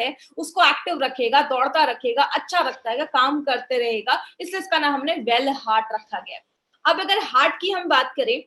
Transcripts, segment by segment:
है उसको एक्टिव रखेगा, दौड़ता रखेगा, अच्छा रखता है, काम करते रहेगा, इसलिए इसका नाम हमने वेल हार्ट रखा गया। अब अगर हार्ट की हम बात करें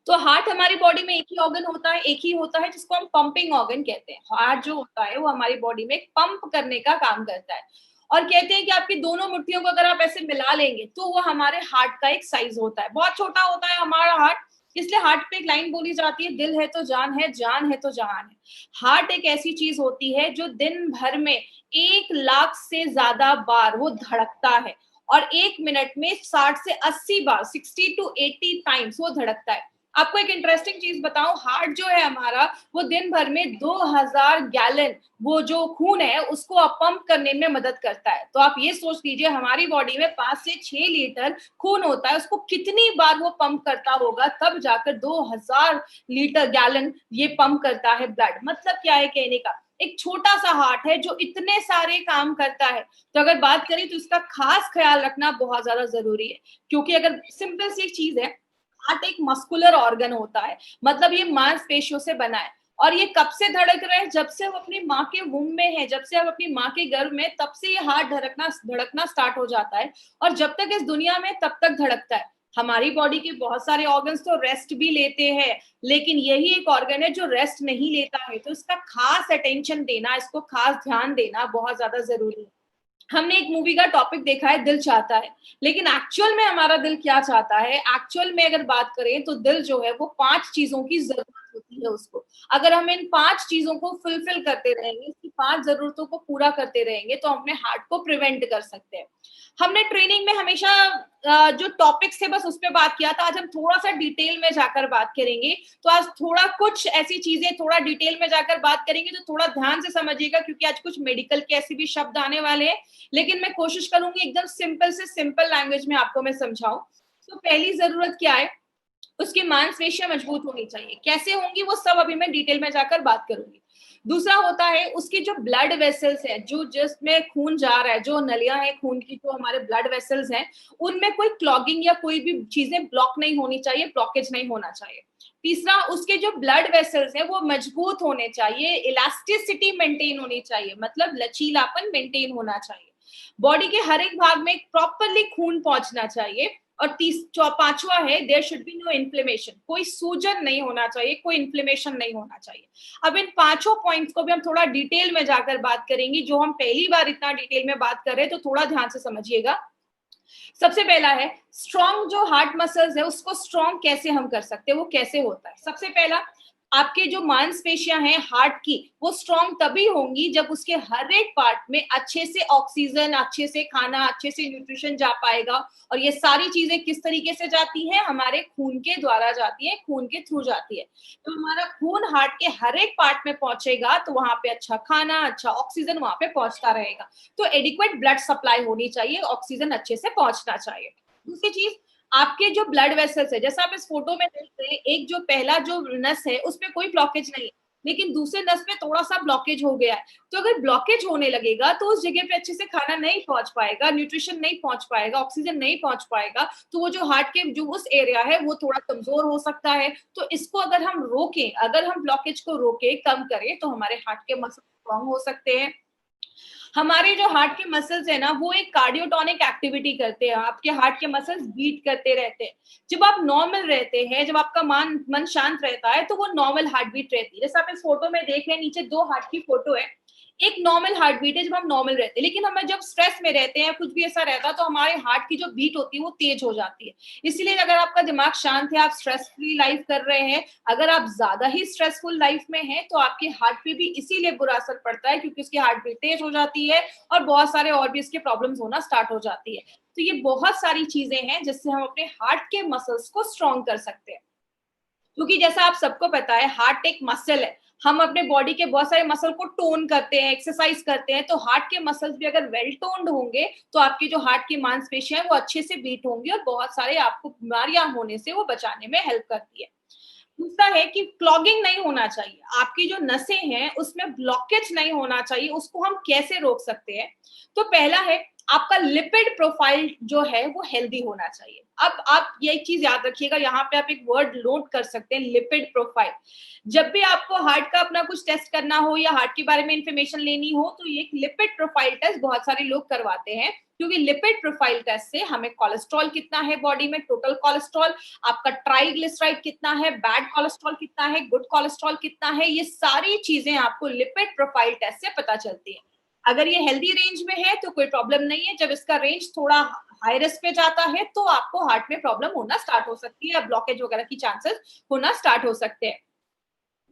तो हार्ट हमारी बॉडी में एक ही ऑर्गन होता है, एक ही होता है जिसको हम पंपिंग ऑर्गन कहते हैं। हार्ट जो होता है वो हमारी बॉडी में पंप करने का काम करता है, और कहते हैं कि आपकी दोनों मुट्ठियों को अगर आप ऐसे मिला लेंगे तो वो हमारे हार्ट का एक साइज होता है। बहुत छोटा होता है हमारा हार्ट, इसलिए हार्ट पे एक लाइन बोली जाती है, दिल है तो जान है, जान है तो जहान है। हार्ट एक ऐसी चीज होती है जो दिन भर में 1 लाख से ज्यादा बार वो धड़कता है, और 1 मिनट में 60 से 80 बार, 60 to 80 टाइम्स वो धड़कता है। आपको एक इंटरेस्टिंग चीज बताऊं, हार्ट जो है हमारा वो दिन भर में 2000 गैलन वो जो खून है उसको पंप करने में मदद करता है। तो आप ये सोच लीजिए हमारी बॉडी में 5 से 6 लीटर खून होता है, उसको कितनी बार वो पंप करता होगा, तब जाकर 2000 लीटर गैलन ये पंप करता है ब्लड। मतलब क्या है कहने का, एक छोटा सा हार्ट है जो इतने सारे काम करता है। तो अगर बात करें तो इसका खास ख्याल रखना बहुत ज्यादा जरूरी है, क्योंकि अगर सिंपल सी चीज है, हार्ट एक मस्कुलर ऑर्गन होता है, मतलब ये मांसपेशियों से बना है, और ये कब से धड़क रहा है, जब से हम अपनी माँ के वुम में है, जब से हम अपनी माँ के गर्भ में, तब से ये हार्ट धड़कना स्टार्ट हो जाता है, और जब तक इस दुनिया में तब तक धड़कता है। हमारी बॉडी के बहुत सारे ऑर्गन्स तो रेस्ट भी लेते हैं, लेकिन यही एक ऑर्गन है जो रेस्ट नहीं लेता है, तो इसका खास अटेंशन देना, इसको खास ध्यान देना बहुत ज्यादा जरूरी है। हमने एक मूवी का टॉपिक देखा है, दिल चाहता है, लेकिन एक्चुअल में हमारा दिल क्या चाहता है? एक्चुअल में अगर बात करें तो दिल जो है वो 5 चीजों की जरूरत होती है उसको। अगर हम इन 5 चीजों को फुलफिल करते रहेंगे, इसकी 5 जरूरतों को पूरा करते रहेंगे, तो अपने हार्ट को प्रिवेंट कर सकते हैं। हमने ट्रेनिंग में हमेशा जो टॉपिक्स थे बस उस पर बात किया था, आज हम थोड़ा सा डिटेल में जाकर बात करेंगे। तो आज थोड़ा कुछ ऐसी चीजें थोड़ा डिटेल में जाकर बात करेंगे, तो थोड़ा ध्यान से समझिएगा, क्योंकि आज कुछ मेडिकल के ऐसे भी शब्द आने वाले हैं, लेकिन मैं कोशिश करूंगी एकदम सिंपल से सिंपल लैंग्वेज में आपको मैं समझाऊं। तो पहली जरूरत क्या है, उसकी मांसपेशियां मजबूत होनी चाहिए। कैसे होंगी वो सब अभी मैं डिटेल में जाकर बात करूंगी। दूसरा होता है उसकी जो ब्लड वेसल्स है, जो जिसमें खून जा रहा है, जो नलियां हैं खून की, जो हमारे ब्लड वेसल्स हैं, उनमें कोई क्लॉगिंग या कोई भी चीजें ब्लॉक नहीं होनी चाहिए, ब्लॉकेज नहीं होना चाहिए। तीसरा, उसके जो ब्लड वेसल्स हैं वो मजबूत होने चाहिए, इलास्टिसिटी मेंटेन होनी चाहिए, मतलब लचीलापन मेंटेन होना चाहिए। बॉडी के हर एक भाग में प्रॉपरली खून पहुंचना चाहिए। और पांचवा है, there should be no inflammation, कोई सूजन नहीं होना चाहिए, कोई इन्फ्लेमेशन नहीं होना चाहिए। अब इन पांचों पॉइंट्स को भी हम थोड़ा डिटेल में जाकर बात करेंगे, जो हम पहली बार इतना डिटेल में बात कर रहे हैं, तो थोड़ा ध्यान से समझिएगा। सबसे पहला है स्ट्रॉन्ग, जो हार्ट मसल्स है उसको स्ट्रॉन्ग कैसे हम कर सकते हैं, वो कैसे होता है? सबसे पहला, आपके जो मांसपेशियां हैं हार्ट की, वो स्ट्रॉन्ग तभी होंगी जब उसके हर एक पार्ट में अच्छे से ऑक्सीजन, अच्छे से खाना, अच्छे से न्यूट्रिशन जा पाएगा। और ये सारी चीजें किस तरीके से जाती हैं? हमारे खून के द्वारा जाती है, खून के थ्रू जाती है। तो हमारा खून हार्ट के हर एक पार्ट में पहुंचेगा तो वहां पे अच्छा खाना, अच्छा ऑक्सीजन वहां पे पहुंचता रहेगा। तो एडिक्वेट ब्लड सप्लाई होनी चाहिए, ऑक्सीजन अच्छे से पहुंचना चाहिए। दूसरी चीज, आपके जो ब्लड वेसल्स है, जैसा आप इस फोटो में देख रहे हैं, एक जो पहला जो नस है उसमें कोई ब्लॉकेज नहीं है, लेकिन दूसरे नस में थोड़ा सा ब्लॉकेज हो गया है। तो अगर ब्लॉकेज होने लगेगा तो उस जगह पे अच्छे से खाना नहीं पहुंच पाएगा, न्यूट्रिशन नहीं पहुंच पाएगा, ऑक्सीजन नहीं पहुंच पाएगा, तो वो जो हार्ट के जो उस एरिया है वो थोड़ा कमजोर हो सकता है। तो इसको अगर हम रोकें, अगर हम ब्लॉकेज को रोके, कम करें, तो हमारे हार्ट के मसल स्ट्रॉन्ग हो सकते हैं। हमारे जो हार्ट के मसल्स है ना, वो एक कार्डियोटोनिक एक्टिविटी करते हैं, आपके हार्ट के मसल्स बीट करते रहते हैं। जब आप नॉर्मल रहते हैं, जब आपका मन शांत रहता है, तो वो नॉर्मल हार्ट बीट रहती है। जैसे आप इस फोटो में देख रहे हैं, नीचे 2 हार्ट की फोटो है, एक नॉर्मल हार्ट बीट है जब हम नॉर्मल रहते हैं, लेकिन हम जब स्ट्रेस में रहते हैं, कुछ भी ऐसा रहता है, तो हमारे हार्ट की जो बीट होती है वो तेज हो जाती है। इसलिए अगर आपका दिमाग शांत है, आप स्ट्रेस फ्री लाइफ कर रहे हैं, अगर आप ज्यादा ही स्ट्रेसफुल लाइफ में हैं, तो आपके हार्ट पे भी इसीलिए बुरा असर पड़ता है, क्योंकि उसकी हार्ट बीट तेज हो जाती है और बहुत सारे और भी इसके प्रॉब्लम्स होना स्टार्ट हो जाती है। तो ये बहुत सारी चीजें हैं जिससे हम अपने हार्ट के मसल्स को स्ट्रॉन्ग कर सकते हैं। क्योंकि जैसा आप सबको पता है, हार्ट एक मसल है, हम अपने बॉडी के बहुत सारे मसल को टोन करते हैं, एक्सरसाइज करते हैं, तो हार्ट के मसल्स भी अगर वेल टोन्ड होंगे, तो आपकी जो हार्ट की मांसपेशियां हैं वो अच्छे से बीट होंगी, और बहुत सारे आपको बीमारियां होने से वो बचाने में हेल्प करती है। दूसरा है कि क्लॉगिंग नहीं होना चाहिए, आपकी जो नसें हैं उसमें ब्लॉकेज नहीं होना चाहिए। उसको हम कैसे रोक सकते हैं? तो पहला है, आपका लिपिड प्रोफाइल जो है वो हेल्दी होना चाहिए। अब आप ये एक चीज याद रखिएगा, यहाँ पे आप एक वर्ड नोट कर सकते हैं, लिपिड प्रोफाइल। जब भी आपको हार्ट का अपना कुछ टेस्ट करना हो या हार्ट के बारे में इंफॉर्मेशन लेनी हो, तो ये एक लिपिड प्रोफाइल टेस्ट बहुत सारे लोग करवाते हैं, क्योंकि लिपिड प्रोफाइल टेस्ट से हमें कोलेस्ट्रॉल कितना है बॉडी में, टोटल कोलेस्ट्रॉल, आपका ट्राइग्लिसराइड कितना है, बैड कोलेस्ट्रॉल कितना है, गुड कोलेस्ट्रॉल कितना है, ये सारी चीजें आपको लिपिड प्रोफाइल टेस्ट से पता चलती है। अगर ये हेल्दी रेंज में है तो कोई प्रॉब्लम नहीं है। जब इसका रेंज थोड़ा हाई रिस्क पे जाता है तो आपको हार्ट में प्रॉब्लम होना स्टार्ट हो सकती है, ब्लॉकेज वगैरह की चांसेस होना स्टार्ट हो सकते हैं।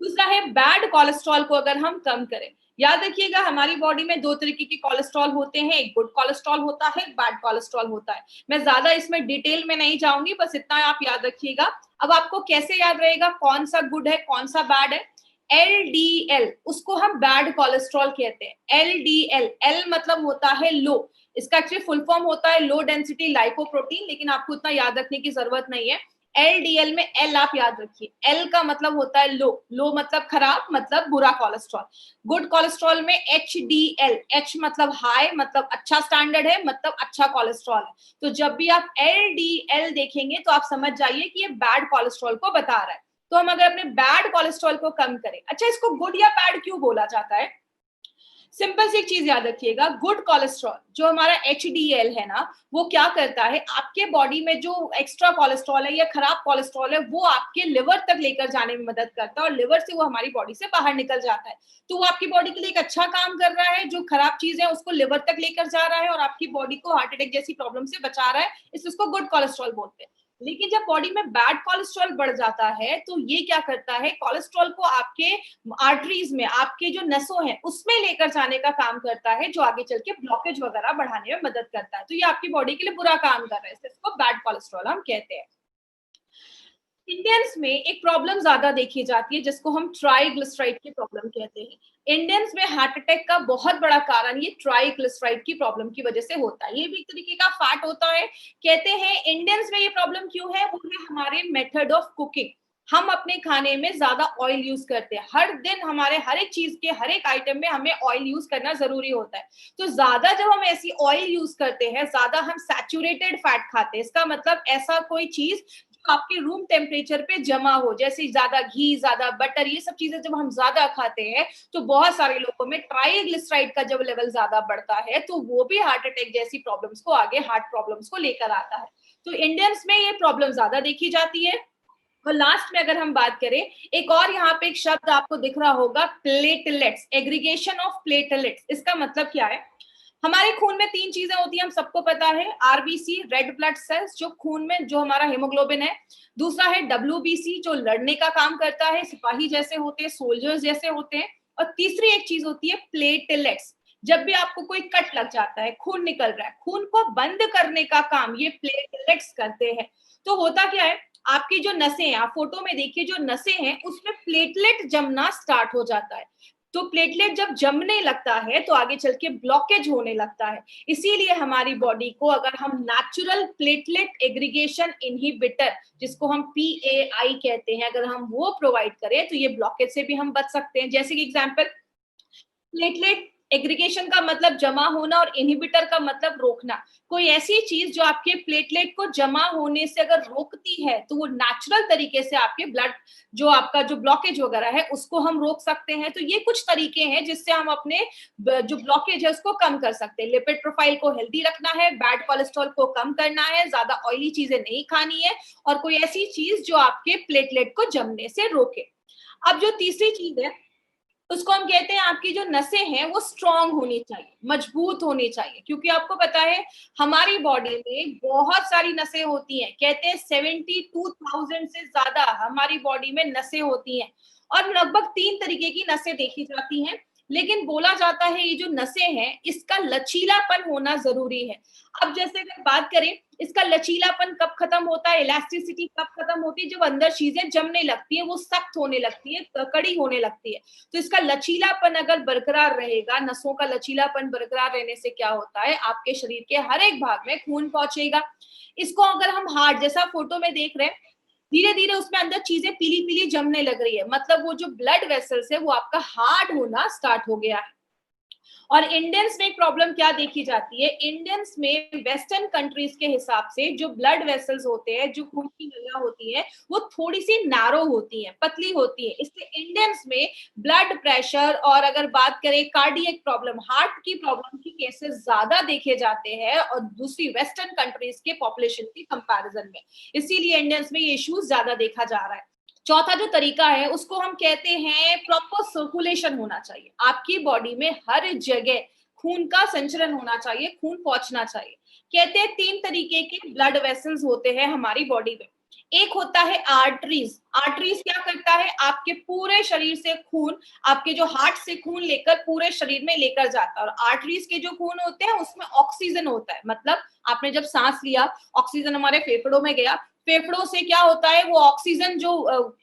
दूसरा है बैड कोलेस्ट्रॉल को अगर हम कम करें। याद रखिएगा, हमारी बॉडी में दो तरीके के कोलेस्ट्रॉल होते हैं, एक गुड कोलेस्ट्रॉल होता है, एक बैड कोलेस्ट्रॉल होता है। मैं ज्यादा इसमें डिटेल में नहीं जाऊंगी, बस इतना आप याद रखिएगा। अब आपको कैसे याद रहेगा कौन सा गुड है कौन सा बैड है? एलडीएल, उसको हम बैड कोलेस्ट्रॉल कहते हैं। एलडीएल, एल मतलब होता है लो, इसका एक्चुअली फुल फॉर्म होता है लो डेंसिटी लाइपोप्रोटीन, लेकिन आपको उतना याद रखने की जरूरत नहीं है। एलडीएल में एल आप याद रखिए, एल का मतलब होता है लो, लो मतलब खराब, मतलब बुरा कोलेस्ट्रॉल। गुड कोलेस्ट्रॉल में एचडीएल, एच मतलब हाई, मतलब अच्छा स्टैंडर्ड है, मतलब अच्छा कोलेस्ट्रॉल है। तो जब भी आप एलडीएल देखेंगे तो आप समझ जाइए कि ये बैड कोलेस्ट्रॉल को बता रहा है। तो हम अगर अपने बैड कोलेस्ट्रॉल को कम करें, अच्छा इसको गुड या बैड क्यों बोला जाता है? सिंपल सी एक चीज याद रखिएगा, गुड कोलेस्ट्रॉल जो हमारा एचडीएल है ना, वो क्या करता है, आपके बॉडी में जो एक्स्ट्रा कोलेस्ट्रॉल है या खराब कोलेस्ट्रॉल है वो आपके लिवर तक लेकर जाने में मदद करता है, और लिवर से वो हमारी बॉडी से बाहर निकल जाता है। तो वो आपकी बॉडी के लिए एक अच्छा काम कर रहा है, जो खराब चीज है उसको लिवर तक लेकर जा रहा है और आपकी बॉडी को हार्ट अटैक जैसी प्रॉब्लम से बचा रहा है, इसलिए उसको गुड कोलेस्ट्रॉल बोलते हैं। लेकिन जब बॉडी में बैड कोलेस्ट्रॉल बढ़ जाता है तो ये क्या करता है, कोलेस्ट्रॉल को आपके आर्टरीज में, आपके जो नसों हैं उसमें लेकर जाने का काम करता है, जो आगे चल के ब्लॉकेज वगैरह बढ़ाने में मदद करता है। तो ये आपकी बॉडी के लिए बुरा काम कर रहा है, इसको बैड कोलेस्ट्रॉल हम कहते हैं। इंडियंस में एक प्रॉब्लम ज्यादा देखी जाती है जिसको हम ट्राइग्लिसराइड की प्रॉब्लम कहते हैं। इंडियंस में हार्ट अटैक का बहुत बड़ा कारण ये ट्राइग्लिसराइड की प्रॉब्लम की वजह से होता है। ये भी एक तरीके का फैट होता है। कहते हैं इंडियंस में ये प्रॉब्लम क्यों है, वो है हमारे मेथड ऑफ कुकिंग। हम अपने खाने में ज्यादा ऑयल यूज करते हैं, हर दिन हमारे हर एक चीज के हर एक आइटम में हमें ऑयल यूज करना जरूरी होता है। तो ज्यादा जब हम ऐसी ऑयल यूज करते हैं, ज्यादा हम सैचुरेटेड फैट खाते हैं, इसका मतलब ऐसा कोई चीज आपके रूम टेम्परेचर पे जमा हो, जैसे ज्यादा घी, ज्यादा बटर, ये सब चीजें जब हम ज्यादा खाते हैं तो बहुत सारे लोगों में ट्राइग्लिसराइड का जब लेवल ज्यादा बढ़ता है तो वो भी हार्ट अटैक जैसी प्रॉब्लम्स को, आगे हार्ट प्रॉब्लम्स को लेकर आता है। तो इंडियंस में ये प्रॉब्लम ज्यादा देखी जाती है। और लास्ट में अगर हम बात करें, एक और यहाँ पे एक शब्द आपको दिख रहा होगा, प्लेटलेट्स, एग्रीगेशन ऑफ प्लेटलेट्स। इसका मतलब क्या है? हमारे खून में तीन चीजें होती हैं, हम सबको पता है, आरबीसी रेड ब्लड सेल्स जो खून में जो हमारा हेमोग्लोबिन है, दूसरा है डब्ल्यूबीसी जो लड़ने का काम करता है, सिपाही जैसे होते हैं, सोल्जर्स जैसे होते हैं, और तीसरी एक चीज होती है प्लेटलेट्स। जब भी आपको कोई कट लग जाता है, खून निकल रहा है, खून को बंद करने का काम ये प्लेटलेट्स करते हैं। तो होता क्या है, आपकी जो नसें हैं, आप फोटो में देखिए, जो नसें हैं उसमें प्लेटलेट जमना स्टार्ट हो जाता है। तो प्लेटलेट जब जमने लगता है तो आगे चल के ब्लॉकेज होने लगता है। इसीलिए हमारी बॉडी को अगर हम नेचुरल प्लेटलेट एग्रीगेशन इनहिबिटर, जिसको हम PAI कहते हैं, अगर हम वो प्रोवाइड करें तो ये ब्लॉकेज से भी हम बच सकते हैं। जैसे कि एग्जांपल, प्लेटलेट एग्रीगेशन का मतलब जमा होना और इनहिबिटर का मतलब रोकना। कोई ऐसी चीज जो आपके प्लेटलेट को जमा होने से अगर रोकती है तो वो नेचुरल तरीके से आपके ब्लड, जो आपका जो ब्लॉकेज वगैरह है उसको हम रोक सकते हैं। तो ये कुछ तरीके हैं जिससे हम अपने जो ब्लॉकेज है उसको कम कर सकते हैं। लिपिड प्रोफाइल को हेल्दी रखना है, बैड कोलेस्ट्रॉल को कम करना है, ज्यादा ऑयली चीजें नहीं खानी है, और कोई ऐसी चीज जो आपके प्लेटलेट को जमने से रोके। अब जो तीसरी चीज है उसको हम कहते हैं, आपकी जो नसें हैं वो स्ट्रांग होनी चाहिए, मजबूत होनी चाहिए, क्योंकि आपको पता है हमारी बॉडी में बहुत सारी नसें होती हैं। कहते हैं 72,000 से ज्यादा हमारी बॉडी में नसें होती हैं, और लगभग तीन तरीके की नसें देखी जाती हैं। लेकिन बोला जाता है ये जो नसें हैं इसका लचीलापन होना जरूरी है। अब जैसे अगर बात करें, इसका लचीलापन कब खत्म होता है, इलास्टिसिटी कब खत्म होती है, जब अंदर चीजें जमने लगती है, वो सख्त होने लगती है, कड़ी होने लगती है। तो इसका लचीलापन अगर बरकरार रहेगा, नसों का लचीलापन बरकरार रहने से क्या होता है, आपके शरीर के हर एक भाग में खून पहुंचेगा। इसको अगर हम हार्ट जैसा फोटो में देख रहे हैं, धीरे धीरे उसमें अंदर चीजें पीली पीली जमने लग रही है, मतलब वो जो ब्लड वेसल्स है वो आपका हार्ड होना स्टार्ट हो गया है। और इंडियंस में एक प्रॉब्लम क्या देखी जाती है, इंडियंस में वेस्टर्न कंट्रीज के हिसाब से जो ब्लड वेसल्स होते हैं, जो खून की नलियां होती है, वो थोड़ी सी नैरो होती है, पतली होती है, इसलिए इंडियंस में ब्लड प्रेशर और अगर बात करें कार्डियक प्रॉब्लम, हार्ट की प्रॉब्लम की केसेस ज्यादा देखे जाते हैं और दूसरी वेस्टर्न कंट्रीज के पॉपुलेशन की कंपैरिजन में, इसीलिए इंडियंस में ये इश्यूज ज्यादा देखा जा रहा है। चौथा जो तरीका है उसको हम कहते हैं प्रॉपर सर्कुलेशन होना चाहिए। आपकी बॉडी में हर जगह खून का संचरण होना चाहिए, खून पहुंचना चाहिए। कहते हैं 3 तरीके के ब्लड वेसल्स होते हैं हमारी बॉडी में। एक होता है आर्टरीज। आर्टरीज क्या करता है, आपके पूरे शरीर से खून, आपके जो हार्ट से खून लेकर पूरे शरीर में लेकर जाता है। और आर्टरीज के जो खून होते हैं उसमें ऑक्सीजन होता है, मतलब आपने जब सांस लिया, ऑक्सीजन हमारे फेफड़ों में गया, फेफड़ों से क्या होता है, वो ऑक्सीजन जो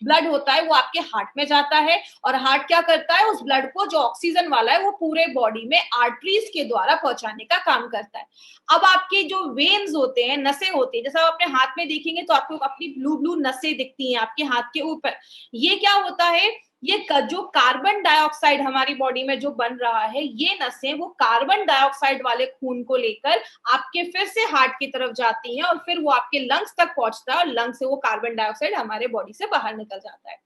ब्लड होता है वो आपके हार्ट में जाता है, और हार्ट क्या करता है, उस ब्लड को जो ऑक्सीजन वाला है वो पूरे बॉडी में आर्टरीज के द्वारा पहुंचाने का काम करता है। अब आपके जो वेन्स होते हैं, नसें होती है, जैसा आप अपने हाथ में देखेंगे तो आपको अपनी ब्लू ब्लू नसें दिखती हैं आपके हाथ के ऊपर। ये क्या होता है, ये जो कार्बन डाइऑक्साइड हमारी बॉडी में जो बन रहा है, ये नसें वो कार्बन डाइऑक्साइड वाले खून को लेकर आपके फिर से हार्ट की तरफ जाती हैं और फिर वो आपके लंग्स तक पहुंचता है और लंग्स से वो कार्बन डाइऑक्साइड हमारे बॉडी से बाहर निकल जाता है।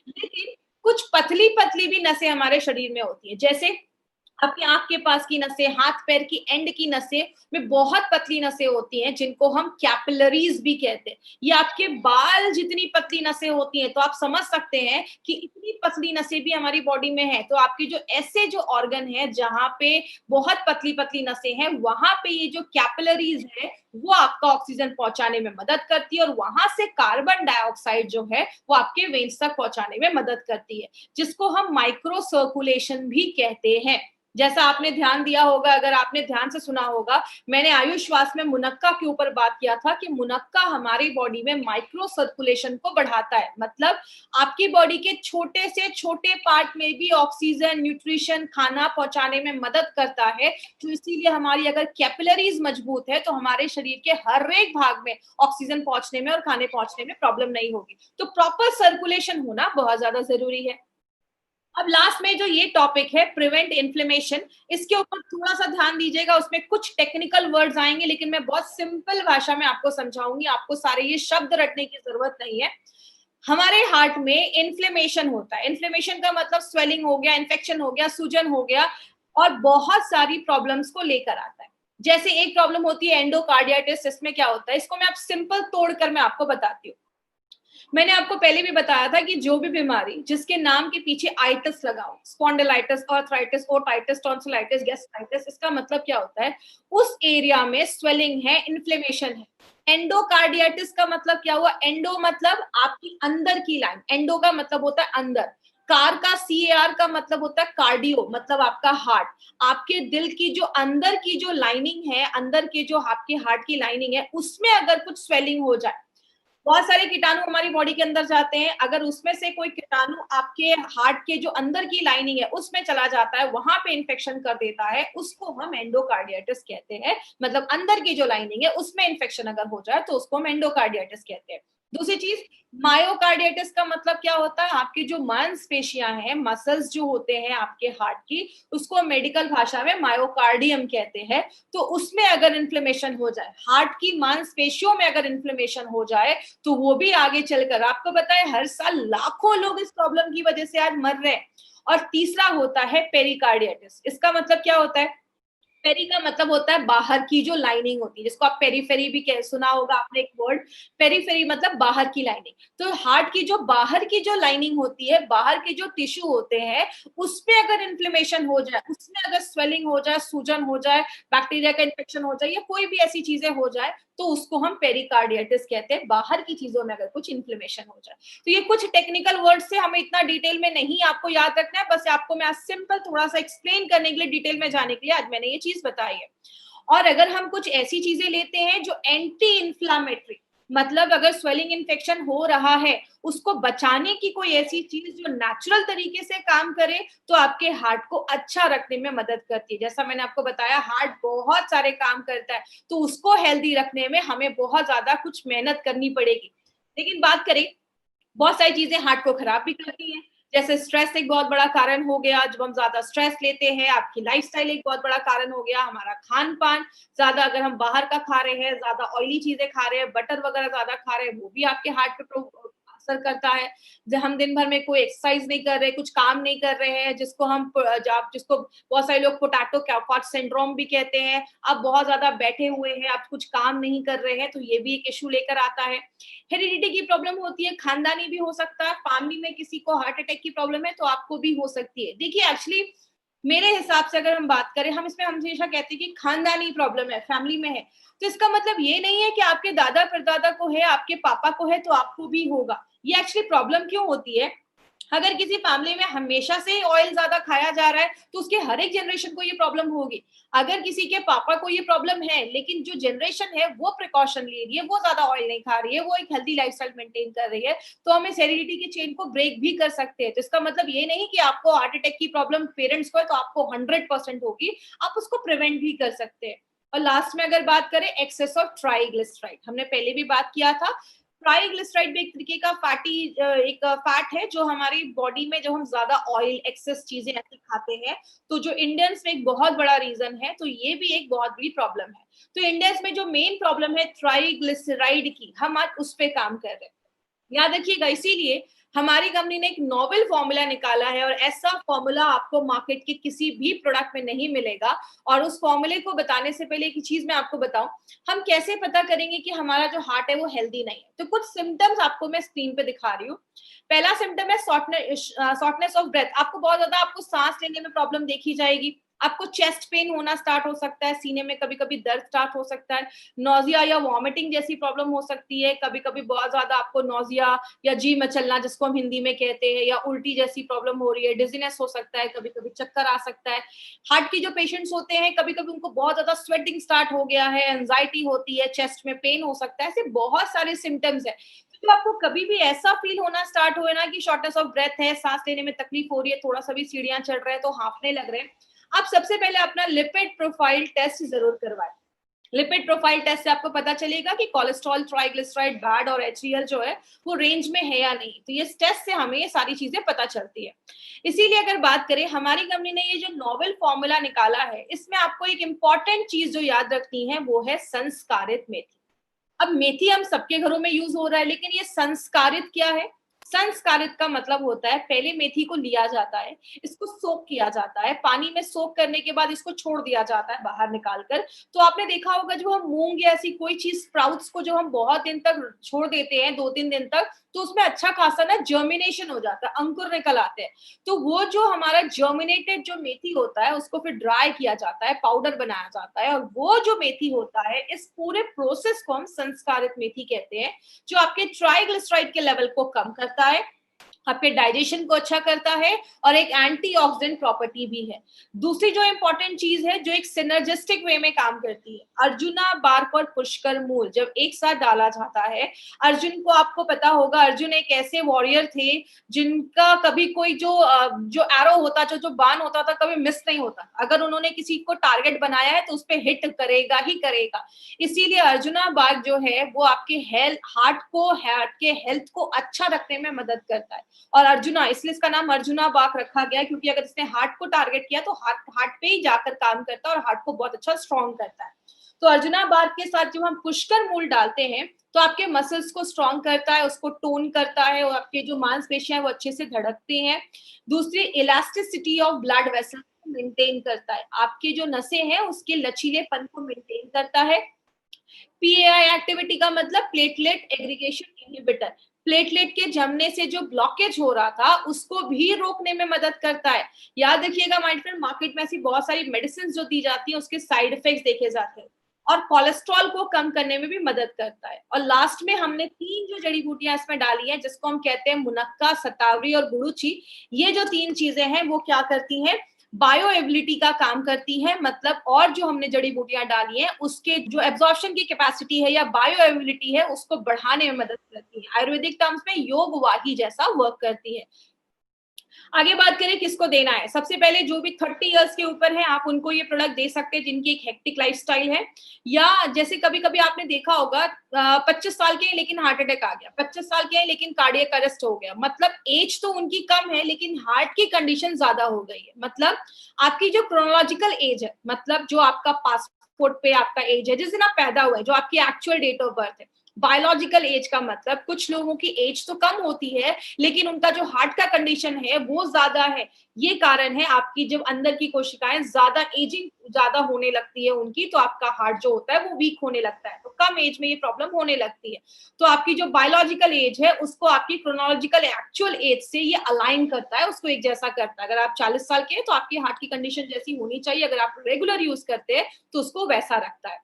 लेकिन कुछ पतली पतली भी नसें हमारे शरीर में होती है, जैसे आपकी आंख के पास की नसें, हाथ पैर की एंड की नसें में बहुत पतली नसें होती हैं जिनको हम कैपिलरीज भी कहते हैं। ये आपके बाल जितनी पतली नसें होती हैं, तो आप समझ सकते हैं कि इतनी पतली नसें भी हमारी बॉडी में है। तो आपके जो ऐसे जो ऑर्गन है जहां पे बहुत पतली पतली नसें हैं, वहां पे ये जो कैपिलरीज है वो आपका ऑक्सीजन पहुंचाने में मदद करती है और वहां से कार्बन डाइऑक्साइड जो है वो आपके वेन्स तक पहुंचाने में मदद करती है, जिसको हम माइक्रो सर्कुलेशन भी कहते हैं। जैसा आपने ध्यान दिया होगा, अगर आपने ध्यान से सुना होगा, मैंने आयुष श्वास में मुनक्का के ऊपर बात किया था कि मुनक्का हमारी बॉडी में माइक्रो सर्कुलेशन को बढ़ाता है, मतलब आपकी बॉडी के छोटे से छोटे पार्ट में भी ऑक्सीजन, न्यूट्रिशन, खाना पहुंचाने में मदद करता है। तो इसीलिए हमारी अगर कैपिलरीज मजबूत है तो हमारे शरीर के हर एक भाग में ऑक्सीजन पहुंचने में और खाने पहुंचने में प्रॉब्लम नहीं होगी। तो प्रॉपर सर्कुलेशन होना बहुत ज्यादा जरूरी है। अब लास्ट में जो ये टॉपिक है प्रिवेंट इन्फ्लेमेशन, इसके ऊपर थोड़ा सा ध्यान दीजिएगा, उसमें कुछ टेक्निकल वर्ड्स आएंगे लेकिन मैं बहुत सिंपल भाषा में आपको समझाऊंगी, आपको सारे ये शब्द रटने की जरूरत नहीं है। हमारे हार्ट में इन्फ्लेमेशन होता है, इन्फ्लेमेशन का मतलब स्वेलिंग हो गया, इन्फेक्शन हो गया, सूजन हो गया, और बहुत सारी प्रॉब्लम्स को लेकर आता है। जैसे एक प्रॉब्लम होती है एंडोकार्डियाटिस, इसमें क्या होता है, इसको मैं आप सिंपल तोड़कर मैं आपको बताती हूँ। मैंने आपको पहले भी बताया था कि जो भी बीमारी जिसके नाम के पीछे आइटिस लगा हो, spondylitis, arthritis, otitis, tonsillitis, gastritis, इसका मतलब क्या होता है, उस एरिया में स्वेलिंग है, इन्फ्लेमेशन है। एंडोकार्डियाटिस का मतलब क्या हुआ, एंडो मतलब आपकी अंदर की लाइन, एंडो का मतलब होता है अंदर, कार का CAR का मतलब होता है कार्डियो, मतलब आपका हार्ट, आपके दिल की जो अंदर की जो लाइनिंग है, अंदर के जो आपके हार्ट की लाइनिंग है, उसमें अगर कुछ स्वेलिंग हो जाए, बहुत सारे कीटाणु हमारी बॉडी के अंदर जाते हैं, अगर उसमें से कोई कीटाणु आपके हार्ट के जो अंदर की लाइनिंग है उसमें चला जाता है, वहां पे इन्फेक्शन कर देता है, उसको हम एंडोकार्डियाटिस कहते हैं। मतलब अंदर की जो लाइनिंग है उसमें इन्फेक्शन अगर हो जाए तो उसको हम एंडोकार्डियाटिस कहते हैं। दूसरी चीज, मायोकार्डियाटिस का मतलब क्या होता है, आपकी जो मांसपेशियां हैं, मसल्स जो होते हैं आपके हार्ट की, उसको मेडिकल भाषा में मायोकार्डियम कहते हैं। तो उसमें अगर इन्फ्लेमेशन हो जाए, हार्ट की मांसपेशियों में अगर इन्फ्लेमेशन हो जाए, तो वो भी आगे चलकर, आपको पता है हर साल लाखों लोग इस प्रॉब्लम की वजह से आज मर रहे हैं। और तीसरा होता है पेरिकार्डियाटिस, इसका मतलब क्या होता है, पेरी का मतलब होता है बाहर की जो लाइनिंग होती है, जिसको आप पेरीफेरी भी कह, सुना होगा आपने एक वर्ड, पेरीफेरी मतलब बाहर की लाइनिंग। तो हार्ट की जो बाहर की जो लाइनिंग होती है, बाहर के जो टिश्यू होते हैं, उसमें अगर इन्फ्लेमेशन हो जाए, उसमें अगर स्वेलिंग हो जाए, सूजन हो जाए, बैक्टीरिया का इन्फेक्शन हो जाए, या कोई भी ऐसी चीजें हो जाए, तो उसको हम पेरिकार्डियाटिस कहते हैं, बाहर की चीजों में अगर कुछ इन्फ्लेमेशन हो जाए। तो ये कुछ टेक्निकल वर्ड से हमें इतना डिटेल में नहीं आपको याद रखना है, बस आपको मैं आज सिंपल थोड़ा सा एक्सप्लेन करने के लिए, डिटेल में जाने के लिए आज मैंने ये चीज बताई है। और अगर हम कुछ ऐसी चीजें लेते हैं जो एंटी इन्फ्लामेटरी, मतलब अगर स्वेलिंग इन्फेक्शन हो रहा है, उसको बचाने की कोई ऐसी चीज जो नेचुरल तरीके से काम करे, तो आपके हार्ट को अच्छा रखने में मदद करती है। जैसा मैंने आपको बताया, हार्ट बहुत सारे काम करता है, तो उसको हेल्दी रखने में हमें बहुत ज्यादा कुछ मेहनत करनी पड़ेगी। लेकिन बात करें, बहुत सारी चीजें हार्ट को खराब भी करती हैं, जैसे स्ट्रेस एक बहुत बड़ा कारण हो गया, जब हम ज्यादा स्ट्रेस लेते हैं, आपकी लाइफस्टाइल एक बहुत बड़ा कारण हो गया, हमारा खान पान ज्यादा, अगर हम बाहर का खा रहे हैं, ज्यादा ऑयली चीजें खा रहे हैं, बटर वगैरह ज्यादा खा रहे हैं, वो भी आपके हार्ट पे असर करता है। जब हम दिन भर में कोई एक्सरसाइज नहीं कर रहे, कुछ काम नहीं कर रहे हैं, जिसको बहुत सारे लोग पोटैटो कैफाट सिंड्रोम भी कहते हैं, आप बहुत ज्यादा बैठे हुए हैं, आप कुछ काम नहीं कर रहे हैं, तो ये भी एक इशू लेकर आता है। हेरिडिटी की प्रॉब्लम होती है, खानदानी भी हो सकता है, फैमिली में किसी को हार्ट अटैक की प्रॉब्लम है तो आपको भी हो सकती है। देखिए एक्चुअली मेरे हिसाब से अगर हम बात करें, हम इसमें हमेशा कहते हैं कि खानदानी प्रॉब्लम है, फैमिली में है, तो इसका मतलब ये नहीं है कि आपके दादा परदादा को है, आपके पापा को है तो आपको भी होगा। ये एक्चुअली प्रॉब्लम क्यों होती है, अगर किसी फैमिली में हमेशा से ऑयल ज्यादा खाया जा रहा है तो उसके हर एक जनरेशन को ये प्रॉब्लम होगी। अगर किसी के पापा को ये प्रॉब्लम है लेकिन जो जनरेशन है वो प्रिकॉशन ले रही है, वो ज्यादा ऑयल नहीं खा रही है, वो एक हेल्दी लाइफस्टाइल मेंटेन कर रही है, तो हम इस हेरिडिटी की चेन को ब्रेक भी कर सकते हैं। तो इसका मतलब ये नहीं कि आपको हार्ट अटैक की प्रॉब्लम पेरेंट्स को है तो आपको 100% होगी, आप उसको प्रिवेंट भी कर सकते हैं। और लास्ट में अगर बात करें एक्सेस ऑफ ट्राइग्लिसराइड, हमने पहले भी बात किया था। ट्राइग्लिसराइड भी एक तरीके का एक फैट है जो हमारी बॉडी में, जब हम ज्यादा ऑयल एक्सेस चीजें ऐसी खाते हैं, तो जो इंडियंस में एक बहुत बड़ा रीजन है, तो ये भी एक बहुत बड़ी प्रॉब्लम है। तो इंडियंस में जो मेन प्रॉब्लम है ट्राइग्लिसराइड की, हम आज उस पे काम कर रहे हैं। याद रखिएगा, इसीलिए हमारी कंपनी ने एक नोवेल फॉर्मूला निकाला है, और ऐसा फॉर्मूला आपको मार्केट के किसी भी प्रोडक्ट में नहीं मिलेगा। और उस फॉर्मूले को बताने से पहले एक चीज मैं आपको बताऊं, हम कैसे पता करेंगे कि हमारा जो हार्ट है वो हेल्दी नहीं है। तो कुछ सिम्टम्स आपको मैं स्क्रीन पे दिखा रही हूँ। पहला सिम्टम है शॉर्टनेस ऑफ ब्रेथ, आपको बहुत ज्यादा आपको सांस लेने में प्रॉब्लम देखी जाएगी, आपको चेस्ट पेन होना स्टार्ट हो सकता है, सीने में कभी कभी दर्द स्टार्ट हो सकता है, नोजिया या वॉमिटिंग जैसी प्रॉब्लम हो सकती है, कभी कभी बहुत ज्यादा आपको नोजिया या जी मचलना जिसको हम हिंदी में कहते हैं, या उल्टी जैसी प्रॉब्लम हो रही है, डिजीनेस हो सकता है, कभी कभी चक्कर आ सकता है। हार्ट की जो पेशेंट्स होते हैं, कभी कभी उनको बहुत ज्यादा स्वेटिंग स्टार्ट हो गया है, एंजाइटी होती है, चेस्ट में पेन हो सकता है, ऐसे बहुत सारे सिम्टम्स है। तो आपको कभी भी ऐसा फील होना स्टार्ट हो ना कि शॉर्टनेस ऑफ ब्रेथ है, सांस लेने में तकलीफ हो रही है, थोड़ा सा भी सीढ़ियां चढ़ रहे हैं तो हांफने लग रहे हैं, आप सबसे पहले अपना लिपिड प्रोफाइल टेस्ट जरूर करवाएं। लिपिड प्रोफाइल टेस्ट से आपको पता चलेगा कि कोलेस्ट्रॉल, ट्राइग्लिसराइड, बैड और एचडीएल जो है वो रेंज में है या नहीं। तो ये टेस्ट से हमें ये सारी चीजें पता चलती है। इसीलिए अगर बात करें, हमारी कंपनी ने ये जो नोवेल फॉर्मूला निकाला है, इसमें आपको एक इंपॉर्टेंट चीज जो याद रखनी है वो है संस्कारित मेथी। अब मेथी हम सबके घरों में यूज हो रहा है, लेकिन ये संस्कारित क्या है? संस्कारित का मतलब होता है पहले मेथी को लिया जाता है, इसको सोक किया जाता है, पानी में सोक करने के बाद इसको छोड़ दिया जाता है बाहर निकाल कर। तो आपने देखा होगा जो हम मूंग या ऐसी कोई चीज स्प्राउट्स को जो हम बहुत दिन तक छोड़ देते हैं, 2-3 दिन तक, तो उसमें अच्छा खासा ना जर्मिनेशन हो जाता है, अंकुर निकल आते हैं। तो वो जो हमारा जर्मिनेटेड जो मेथी होता है उसको फिर ड्राई किया जाता है, पाउडर बनाया जाता है, और वो जो मेथी होता है, इस पूरे प्रोसेस को हम संस्कारित मेथी कहते हैं, जो आपके ट्राइग्लिसराइड के लेवल को कम करता है, आपके डाइजेशन को अच्छा करता है, और एक एंटीऑक्सीडेंट प्रॉपर्टी भी है। दूसरी जो इंपॉर्टेंट चीज है, जो एक सिनर्जिस्टिक वे में काम करती है, अर्जुना बार्क और पुष्कर मूल जब एक साथ डाला जाता है, अर्जुन को आपको पता होगा, अर्जुन एक ऐसे वॉरियर थे जिनका कभी कोई जो एरो होता, जो बाण होता था, कभी मिस नहीं होता। अगर उन्होंने किसी को टारगेट बनाया है तो उस पर हिट करेगा ही करेगा। इसीलिए अर्जुना बार्क जो है वो आपके हार्ट के हेल्थ को अच्छा रखने में मदद करता है। और अर्जुना, इसलिए इसका नाम अर्जुना बार्क रखा गया, क्योंकि अगर इसने हार्ट को टारगेट किया तो हार्ट पे ही जाकर काम करता है और हार्ट को बहुत अच्छा स्ट्रॉन्ग करता है। तो अर्जुना बार्क के साथ जब हम पुष्कर मूल डालते हैं तो आपके मसल्स को स्ट्रॉन्ग करता है, उसको टोन करता है, और आपके जो मांसपेशियां वो अच्छे से धड़कते हैं। दूसरी, इलास्टिसिटी ऑफ ब्लड वेसल को मेंटेन करता है, आपके जो नसें हैं उसके लचीलेपन को मेंटेन करता है। पीएआई एक्टिविटी का मतलब प्लेटलेट एग्रीगेशन इनहिबिटर, प्लेटलेट के जमने से जो ब्लॉकेज हो रहा था उसको भी रोकने में मदद करता है। याद रखिएगा माय फ्रेंड, मार्केट में ऐसी बहुत सारी मेडिसिन जो दी जाती है उसके साइड इफेक्ट्स देखे जाते हैं, और कोलेस्ट्रॉल को कम करने में भी मदद करता है। और लास्ट में हमने 3 जो जड़ी बूटियां इसमें डाली हैं, जिसको हम कहते हैं मुनक्का, सतावरी और गुड़ुची, ये जो 3 चीजें हैं वो क्या करती हैं? बायो एबिलिटी का काम करती है, मतलब और जो हमने जड़ी बूटियां डाली हैं उसके जो एब्जॉर्प्शन की कैपेसिटी है या बायो एबिलिटी है उसको बढ़ाने में मदद करती है। आयुर्वेदिक टर्म्स में योग वाही जैसा वर्क करती है। आगे बात करें किसको देना है, सबसे पहले जो भी 30 इयर्स के ऊपर है आप उनको ये प्रोडक्ट दे सकते हैं जिनकी एक हेक्टिक लाइफस्टाइल है, या जैसे कभी-कभी आपने देखा होगा 25 साल के हैं लेकिन हार्ट अटैक आ गया, 25 साल के हैं लेकिन कार्डियक अरेस्ट हो गया, मतलब एज तो उनकी कम है लेकिन हार्ट की कंडीशन ज्यादा हो गई है। मतलब आपकी जो क्रोनोलॉजिकल एज है, मतलब जो आपका पासपोर्ट पे आपका एज है जिस दिन आप पैदा हुए, जो आपकी एक्चुअल डेट ऑफ बर्थ है, बायोलॉजिकल एज का मतलब कुछ लोगों की एज तो कम होती है लेकिन उनका जो हार्ट का कंडीशन है वो ज्यादा है। ये कारण है आपकी जब अंदर की कोशिकाएं ज्यादा एजिंग ज्यादा होने लगती है उनकी, तो आपका हार्ट जो होता है वो वीक होने लगता है, तो कम एज में ये प्रॉब्लम होने लगती है। तो आपकी जो बायोलॉजिकल एज है उसको आपकी क्रोनोलॉजिकल एक्चुअल एज से ये अलाइन करता है, उसको एक जैसा करता है। अगर आप 40 साल के हैं तो आपकी हार्ट की कंडीशन जैसी होनी चाहिए, अगर आप रेगुलर यूज करते हैं तो उसको वैसा रखता है।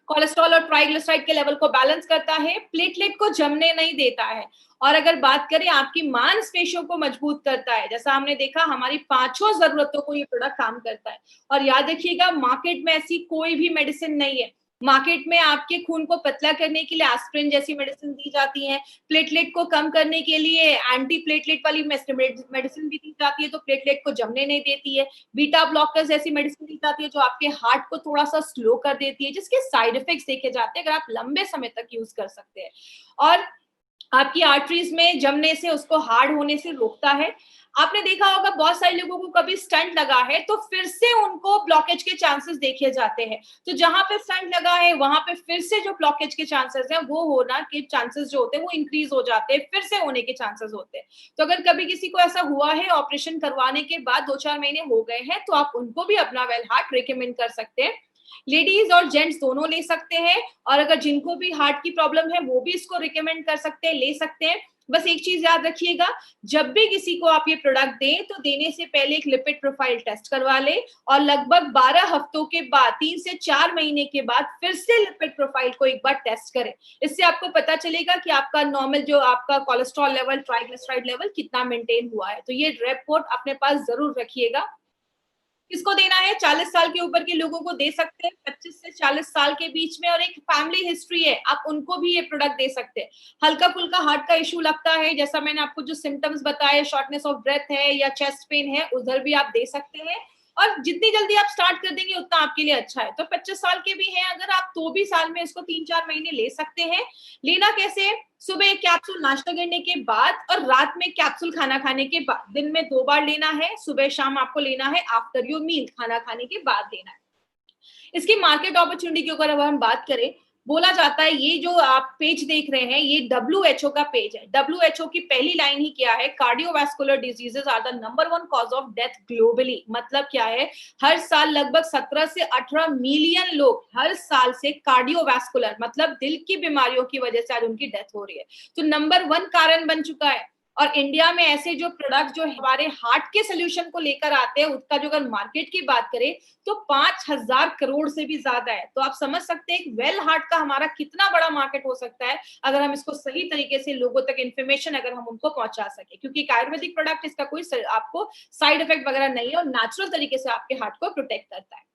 कोलेस्ट्रॉल और ट्राइग्लिसराइड के लेवल को बैलेंस करता है, प्लेटलेट को जमने नहीं देता है, और अगर बात करें आपकी मांसपेशियों को मजबूत करता है। जैसा हमने देखा हमारी पांचों जरूरतों को ये प्रोडक्ट काम करता है। और याद रखिएगा मार्केट में ऐसी कोई भी मेडिसिन नहीं है, मार्केट में आपके खून को पतला करने के लिए एस्पिरिन जैसी मेडिसिन दी जाती है, प्लेटलेट को कम करने के लिए एंटी प्लेटलेट वाली मेडिसिन भी दी जाती है तो प्लेटलेट को जमने नहीं देती है, बीटा ब्लॉकर्स ऐसी मेडिसिन दी जाती है जो आपके हार्ट को थोड़ा सा स्लो कर देती है, जिसके साइड इफेक्ट्स देखे जाते हैं अगर आप लंबे समय तक यूज कर सकते हैं, और आपकी आर्टरीज में जमने से उसको हार्ड होने से रोकता है। आपने देखा होगा बहुत सारे लोगों को कभी स्टंट लगा है तो फिर से उनको ब्लॉकेज के चांसेस देखे जाते हैं, तो जहां पे स्टंट लगा है वहां पे फिर से जो ब्लॉकेज के चांसेस हैं वो होना के चांसेस जो होते हैं वो इंक्रीज हो जाते हैं, फिर से होने के चांसेस होते हैं। तो अगर कभी किसी को ऐसा हुआ है ऑपरेशन करवाने के बाद 2-4 महीने हो गए हैं तो आप उनको भी अपना वेल हार्ट रिकमेंड कर सकते हैं। लेडीज और जेंट्स दोनों ले सकते हैं, और अगर जिनको भी हार्ट की प्रॉब्लम है वो भी इसको रिकमेंड कर सकते हैं, ले सकते हैं। बस एक चीज याद रखिएगा, जब भी किसी को आप ये प्रोडक्ट दें तो देने से पहले एक लिपिड प्रोफाइल टेस्ट करवा ले, और लगभग 12 हफ्तों के बाद 3 से 4 महीने के बाद फिर से लिपिड प्रोफाइल को एक बार टेस्ट करें। इससे आपको पता चलेगा कि आपका नॉर्मल जो आपका कोलेस्ट्रॉल लेवल, ट्राइग्लिसराइड लेवल कितना मेंटेन हुआ है। तो ये रिपोर्ट अपने पास जरूर रखिएगा। किसको देना है, 40 साल के ऊपर के लोगों को दे सकते हैं, 25 से 40 साल के बीच में और एक फैमिली हिस्ट्री है आप उनको भी ये प्रोडक्ट दे सकते हैं। हल्का फुल्का हार्ट का इशू लगता है, जैसा मैंने आपको जो सिम्टम्स बताए, शॉर्टनेस ऑफ ब्रेथ है या चेस्ट पेन है, उधर भी आप दे सकते हैं, और जितनी जल्दी आप स्टार्ट कर देंगे उतना आपके लिए अच्छा है। तो 25 साल के भी हैं अगर आप तो भी साल में इसको 3-4 महीने ले सकते हैं। लेना कैसे, सुबह एक कैप्सूल नाश्ता करने के बाद और रात में कैप्सूल खाना खाने के बाद, दिन में 2 बार लेना है, सुबह शाम आपको लेना है, आफ्टर योर मील खाना खाने के बाद लेना है। इसकी मार्केट अपॉर्चुनिटी की अगर हम बात करें, बोला जाता है ये जो आप पेज देख रहे हैं ये WHO का पेज है। WHO की पहली लाइन ही क्या है, cardiovascular diseases are the number 1 cause of death globally. मतलब क्या है, हर साल लगभग 17 से 18 मिलियन लोग हर साल से कार्डियोवास्कुलर मतलब दिल की बीमारियों की वजह से आज उनकी डेथ हो रही है, तो नंबर 1 कारण बन चुका है। और इंडिया में ऐसे जो प्रोडक्ट जो हमारे हार्ट के सोल्यूशन को लेकर आते हैं उसका जो अगर मार्केट की बात करें तो 5,000 करोड़ से भी ज्यादा है। तो आप समझ सकते हैं वेल हार्ट का हमारा कितना बड़ा मार्केट हो सकता है अगर हम इसको सही तरीके से लोगों तक इन्फॉर्मेशन अगर हम उनको पहुंचा सके, क्योंकि एक आयुर्वेदिक प्रोडक्ट इसका कोई आपको साइड इफेक्ट वगैरह नहीं है और नेचुरल तरीके से आपके हार्ट को प्रोटेक्ट करता है।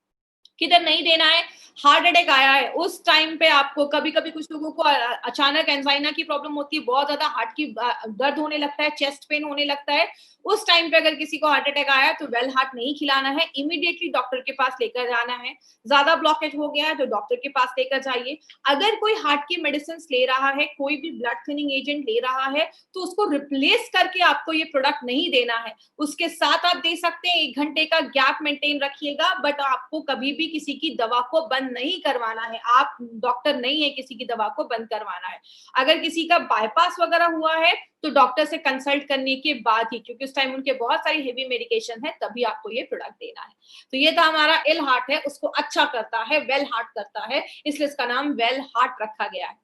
किधर नहीं देना है, हार्ट अटैक आया है उस टाइम पे आपको, कभी कभी कुछ लोगों को अचानक एंजाइना की प्रॉब्लम होती है, बहुत ज्यादा हार्ट की दर्द होने लगता है, चेस्ट पेन होने लगता है, उस टाइम पे अगर किसी को हार्ट अटैक आया है तो वेल हार्ट नहीं खिलाना है, इमीडिएटली डॉक्टर के पास लेकर जाना है। ज्यादा ब्लॉकेज हो गया है तो डॉक्टर के पास लेकर जाइए। अगर कोई हार्ट की मेडिसिन ले रहा है, कोई भी ब्लड थिनिंग एजेंट ले रहा है, तो उसको रिप्लेस करके आपको ये प्रोडक्ट नहीं देना है। उसके साथ आप दे सकते हैं, 1 घंटे का गैप मेंटेन रखिएगा, बट आपको कभी भी किसी की दवा को बंद नहीं करवाना है। आप डॉक्टर नहीं है किसी की दवा को बंद करवाना है। अगर किसी का बाईपास वगैरह हुआ है तो डॉक्टर से कंसल्ट करने के बाद ही, क्योंकि उस टाइम उनके बहुत सारी हेवी मेडिकेशन है, तभी आपको ये प्रोडक्ट देना है। तो ये था हमारा इल हार्ट है, उसको अच्छा करता है, वेल हार्ट करता है, इसलिए इसका नाम वेल हार्ट रखा गया है।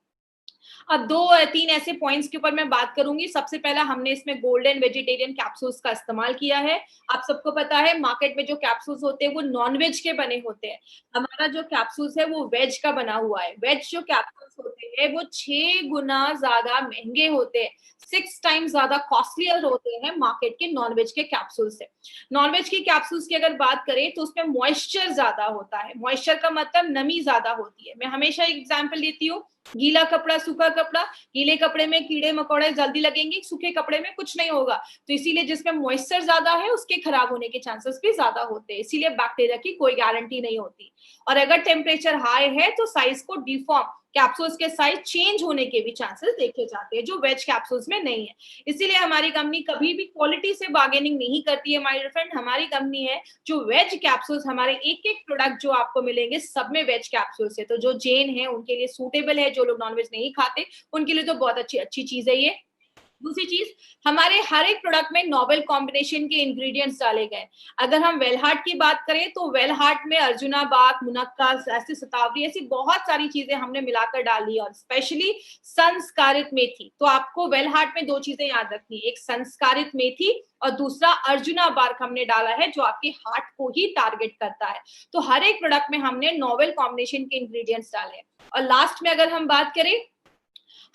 अब 2-3 ऐसे पॉइंट्स के ऊपर मैं बात करूंगी। सबसे पहला, हमने इसमें गोल्डन वेजिटेरियन कैप्सूल्स का इस्तेमाल किया है। आप सबको पता है मार्केट में जो कैप्सूल्स होते हैं वो नॉन वेज के बने होते हैं, हमारा जो कैप्सूल्स है वो वेज का बना हुआ है। वेज जो कैप्सूल्स कैप्सूल्स होते हैं वो 6 गुना ज्यादा महंगे होते हैं, 6 टाइम्स ज्यादा कॉस्टलियर होते हैं मार्केट के नॉनवेज के कैप्सूल से। नॉनवेज की कैप्सूल्स की अगर बात करें तो उसमें मॉइस्चर ज्यादा होता है। मॉइस्चर का मतलब नमी ज्यादा होती है। मैं हमेशा एक एग्जांपल देती हूँ, गीला कपड़ा, सूखा कपड़ा। गीले कपड़े में कीड़े मकोड़े जल्दी लगेंगे, सूखे कपड़े में कुछ नहीं होगा। तो इसीलिए जिसमें मॉइस्चर ज्यादा है उसके खराब होने के चांसेस भी ज्यादा होते हैं, इसीलिए बैक्टीरिया की कोई गारंटी नहीं होती। और अगर टेम्परेचर हाई है तो साइज को डिफॉर्म, कैप्सूल्स के साइज चेंज होने के भी चांसेस देखे जाते हैं, जो वेज कैप्सूल्स में नहीं है। इसीलिए हमारी कंपनी कभी भी क्वालिटी से बार्गेनिंग नहीं करती है माय डियर फ्रेंड। हमारी कंपनी है जो वेज कैप्सूल्स, हमारे एक एक प्रोडक्ट जो आपको मिलेंगे सब में वेज कैप्सूल्स है। तो जो जैन है उनके लिए सूटेबल है, जो लोग नॉनवेज नहीं खाते उनके लिए तो बहुत अच्छी अच्छी चीज है ये। दूसरी चीज, हमारे हर एक प्रोडक्ट में नोवेल कॉम्बिनेशन के इंग्रेडिएंट्स डाले गए। अगर हम वेलहार्ट की बात करें तो वेलहार्ट में अर्जुना बाग, मुनक्का, ऐसी शतावरी, ऐसी बहुत सारी चीजें हमने मिलाकर डाली, और स्पेशली संस्कारित मेथी। तो आपको वेलहार्ट में 2 चीजें याद रखनी है, एक संस्कारित मेथी और दूसरा अर्जुना बार्क हमने डाला है जो आपके हार्ट को ही टारगेट करता है। तो हर एक प्रोडक्ट में हमने नोवेल कॉम्बिनेशन के इंग्रेडिएंट्स डाले हैं। और लास्ट में अगर हम बात करें,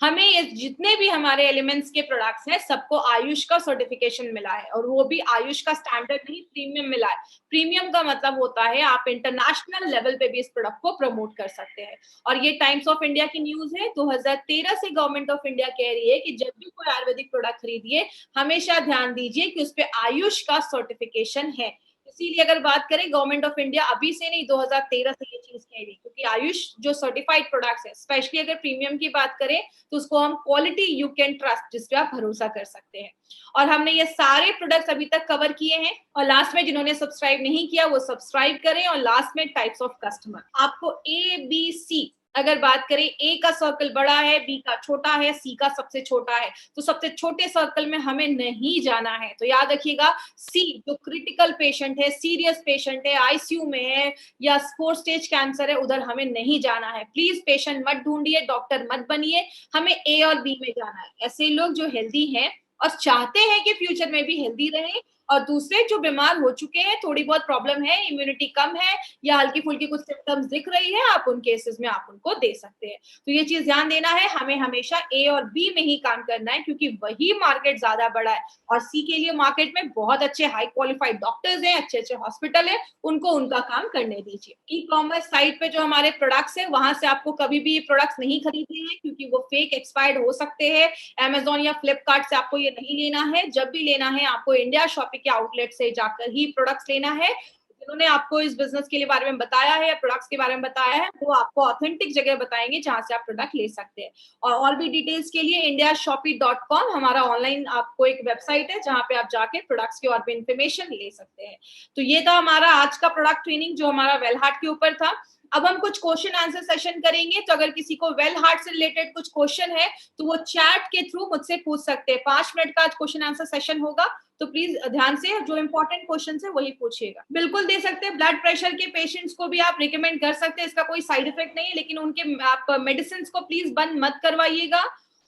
हमें ये जितने भी हमारे एलिमेंट्स के प्रोडक्ट्स हैं सबको आयुष का सर्टिफिकेशन मिला है, और वो भी आयुष का स्टैंडर्ड नहीं, प्रीमियम मिला है। प्रीमियम का मतलब होता है आप इंटरनेशनल लेवल पे भी इस प्रोडक्ट को प्रमोट कर सकते हैं। और ये टाइम्स ऑफ इंडिया की न्यूज है, 2013 से गवर्नमेंट ऑफ इंडिया कह रही है कि जब भी कोई आयुर्वेदिक प्रोडक्ट खरीदिए हमेशा ध्यान दीजिए कि उस पर आयुष का सर्टिफिकेशन है। इसीलिए अगर बात करें, गवर्नमेंट ऑफ इंडिया अभी से नहीं 2013 से ये चीज कह रही, क्योंकि आयुष जो सर्टिफाइड प्रोडक्ट्स है, स्पेशली अगर प्रीमियम की बात करें तो उसको हम क्वालिटी यू कैन ट्रस्ट, जिस पे आप भरोसा कर सकते हैं। और हमने ये सारे प्रोडक्ट्स अभी तक कवर किए हैं। और लास्ट में जिन्होंने सब्सक्राइब नहीं किया वो सब्सक्राइब करें। और लास्ट में टाइप्स ऑफ कस्टमर, आपको ABC अगर बात करें, ए का सर्कल बड़ा है, बी का छोटा है, सी का सबसे छोटा है, तो सबसे छोटे सर्कल में हमें नहीं जाना है। तो याद रखिएगा, सी जो क्रिटिकल पेशेंट है, सीरियस पेशेंट है, आईसीयू में है या 4 स्टेज कैंसर है, उधर हमें नहीं जाना है। प्लीज पेशेंट मत ढूंढिए, डॉक्टर मत बनिए, हमें ए और बी में जाना है। ऐसे लोग जो हेल्दी हैं और चाहते हैं कि फ्यूचर में भी हेल्दी रहें, और दूसरे जो बीमार हो चुके हैं, थोड़ी बहुत प्रॉब्लम है, इम्यूनिटी कम है या हल्की फुल्की कुछ सिम्टम्स दिख रही है, आप उन केसेस में आप उनको दे सकते हैं। तो ये चीज ध्यान देना है, हमें हमेशा ए और बी में ही काम करना है, क्योंकि वही मार्केट ज्यादा बड़ा है। और सी के लिए मार्केट में बहुत अच्छे हाई क्वालिफाइड डॉक्टर्स हैं, अच्छे अच्छे हॉस्पिटल है, उनको उनका काम करने दीजिए। ई कॉमर्स साइट पे जो हमारे प्रोडक्ट्स है, वहां से आपको कभी भी प्रोडक्ट्स नहीं खरीदने हैं, क्योंकि वो फेक एक्सपायर्ड हो सकते हैं। अमेजोन या फ्लिपकार्ट से आपको ये नहीं लेना है। जब भी लेना है आपको इंडिया शॉपिंग के आउटलेट से जाकर ही प्रोडक्ट्स लेना है। जिन्होंने आपको इस बिजनेस के लिए बारे में बताया है या प्रोडक्ट्स के बारे में बताया है, वो आपको ऑथेंटिक जगह बताएंगे जहां से आप प्रोडक्ट ले सकते हैं। और भी डिटेल्स के लिए indiashopee.com हमारा ऑनलाइन आपको एक वेबसाइट है जहां पे आप जाके प्रोडक्ट्स की और भी इंफॉर्मेशन ले सकते हैं। तो ये था हमारा आज का प्रोडक्ट ट्रेनिंग जो हमारा वेलहार्ट के ऊपर था। अब हम कुछ क्वेश्चन आंसर सेशन करेंगे। तो अगर किसी को वेलहार्ट से रिलेटेड कुछ क्वेश्चन है तो वो चैट के थ्रू मुझसे पूछ सकते हैं। 5 मिनट का आज क्वेश्चन आंसर सेशन होगा, तो प्लीज ध्यान से जो इंपॉर्टेंट क्वेश्चन है वही पूछिएगा। बिल्कुल दे सकते हैं। ब्लड प्रेशर के पेशेंट्स को भी आप रिकमेंड कर सकते हैं, इसका कोई साइड इफेक्ट नहीं है, लेकिन उनके आप मेडिसिन को प्लीज बंद मत करवाइएगा।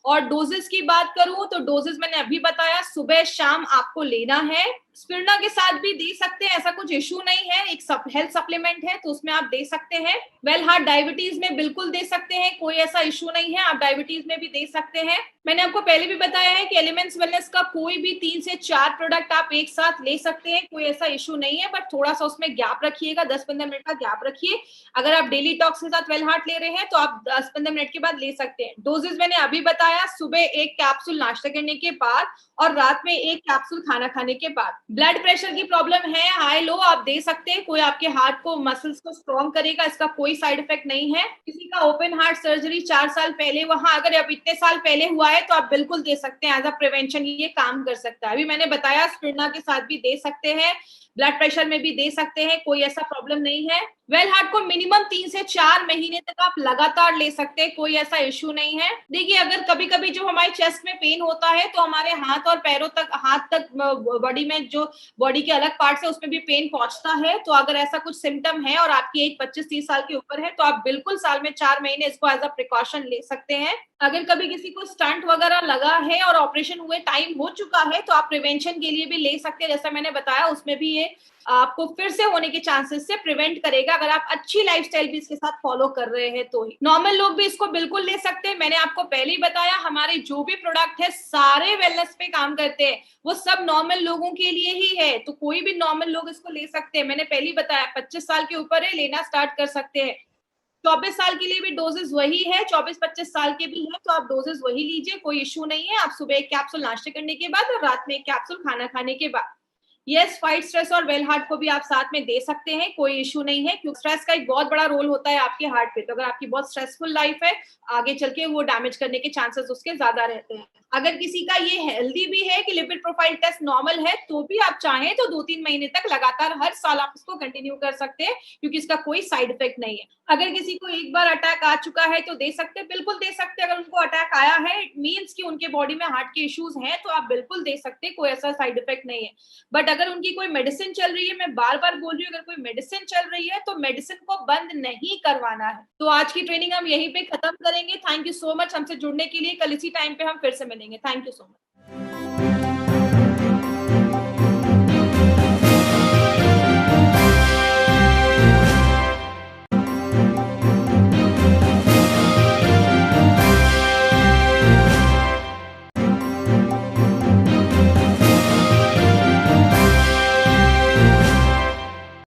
और डोजेस की बात करूं तो डोजेस मैंने अभी बताया, सुबह शाम आपको लेना है। स्पिरुलिना के साथ भी दे सकते हैं, ऐसा कुछ इशू नहीं है, एक हेल्थ सप्लीमेंट है तो उसमें आप दे सकते हैं। वेलहार्ट डायबिटीज में बिल्कुल दे सकते हैं, कोई ऐसा इशू नहीं है, आप डायबिटीज में भी दे सकते हैं। मैंने आपको पहले भी बताया है कि एलिमेंट्स वेलनेस का कोई भी 3 से 4 प्रोडक्ट आप एक साथ ले सकते हैं, कोई ऐसा इशू नहीं है, बट थोड़ा सा उसमें गैप रखिएगा, 10-15 मिनट का गैप रखिए। अगर आप डेली टॉक्स के साथ वेलहार्ट ले रहे हैं तो आप 10-15 मिनट के बाद ले सकते हैं। डोजेज मैंने अभी बताया, सुबह 1 कैप्सूल नाश्ता करने के बाद और रात में 1 कैप्सूल खाना खाने के बाद। ब्लड प्रेशर की प्रॉब्लम है, हाई लो, आप दे सकते हैं, कोई आपके हार्ट को मसल्स को स्ट्रॉन्ग करेगा, इसका कोई साइड इफेक्ट नहीं है। किसी का ओपन हार्ट सर्जरी 4 साल पहले, वहां अगर अब इतने साल पहले हुआ है तो आप बिल्कुल दे सकते हैं, एज अ प्रिवेंशन ये काम कर सकता है। अभी मैंने बताया स्पिरुलिना के साथ भी दे सकते हैं, ब्लड प्रेशर में भी दे सकते हैं, कोई ऐसा प्रॉब्लम नहीं है। वेलहार्ट को मिनिमम 3 से 4 महीने तक आप लगातार ले सकते हैं, कोई ऐसा इश्यू नहीं है। देखिए, अगर कभी कभी जो हमारे चेस्ट में पेन होता है तो हमारे हाथ और पैरों तक, हाथ तक बॉडी में जो बॉडी के अलग पार्ट है उसमें भी पेन पहुंचता है। तो अगर ऐसा कुछ सिम्टम है और आपकी एज 25-30 साल के ऊपर है तो आप बिल्कुल साल में 4 महीने इसको एज अ प्रिकॉशन ले सकते हैं। अगर कभी किसी को स्टंट वगैरह लगा है और ऑपरेशन हुए टाइम हो चुका है, तो आप प्रिवेंशन के लिए भी ले सकते हैं। जैसा मैंने बताया, उसमें भी ये आपको फिर से होने के चांसेस से प्रिवेंट करेगा, अगर आप अच्छी लाइफस्टाइल भी इसके साथ फॉलो कर रहे हैं तो ही। नॉर्मल लोग भी इसको बिल्कुल ले सकते हैं। मैंने आपको पहले ही बताया, हमारे जो भी प्रोडक्ट है सारे वेलनेस पे काम करते हैं, वो सब नॉर्मल लोगों के लिए ही है, तो कोई भी नॉर्मल लोग इसको ले सकते हैं। मैंने पहले ही बताया, 25 साल के ऊपर है, लेना स्टार्ट कर सकते हैं। 24 साल के लिए भी डोजेस वही है, 24-25 साल के भी है, तो आप डोजेस वही लीजिए, कोई इश्यू नहीं है। आप सुबह एक कैप्सूल नाश्ते करने के बाद और रात में एक कैप्सूल खाना खाने के बाद। यस, फाइट स्ट्रेस और वेल हार्ट को भी आप साथ में दे सकते हैं, कोई इश्यू नहीं है, क्योंकि स्ट्रेस का एक बहुत बड़ा रोल होता है आपके हार्ट पे। तो अगर आपकी बहुत स्ट्रेसफुल लाइफ है, आगे चल के वो डैमेज करने के चांसेस उसके ज्यादा रहते हैं। अगर किसी का ये हेल्दी भी है कि लिपिड प्रोफाइल टेस्ट नॉर्मल है, तो भी आप चाहें तो 2-3 महीने तक लगातार हर साल आप इसको कंटिन्यू कर सकते हैं, क्योंकि इसका कोई साइड इफेक्ट नहीं है। अगर किसी को एक बार अटैक आ चुका है तो दे सकते हैं, बिल्कुल दे सकते हैं। अगर उनको अटैक आया है, इट मीन्स कि उनके बॉडी में हार्ट के इश्यूज हैं, तो आप बिल्कुल दे सकते हैं, कोई ऐसा साइड इफेक्ट नहीं है। बट अगर उनकी कोई मेडिसिन चल रही है, मैं बार बार बोल रही हूँ, अगर कोई मेडिसिन चल रही है तो मेडिसिन को बंद नहीं करवाना है। तो आज की ट्रेनिंग हम यहीं पे खत्म करेंगे। थैंक यू सो मच हमसे जुड़ने के लिए। कल इसी टाइम पे हम फिर से मिलेंगे। Thank you so much.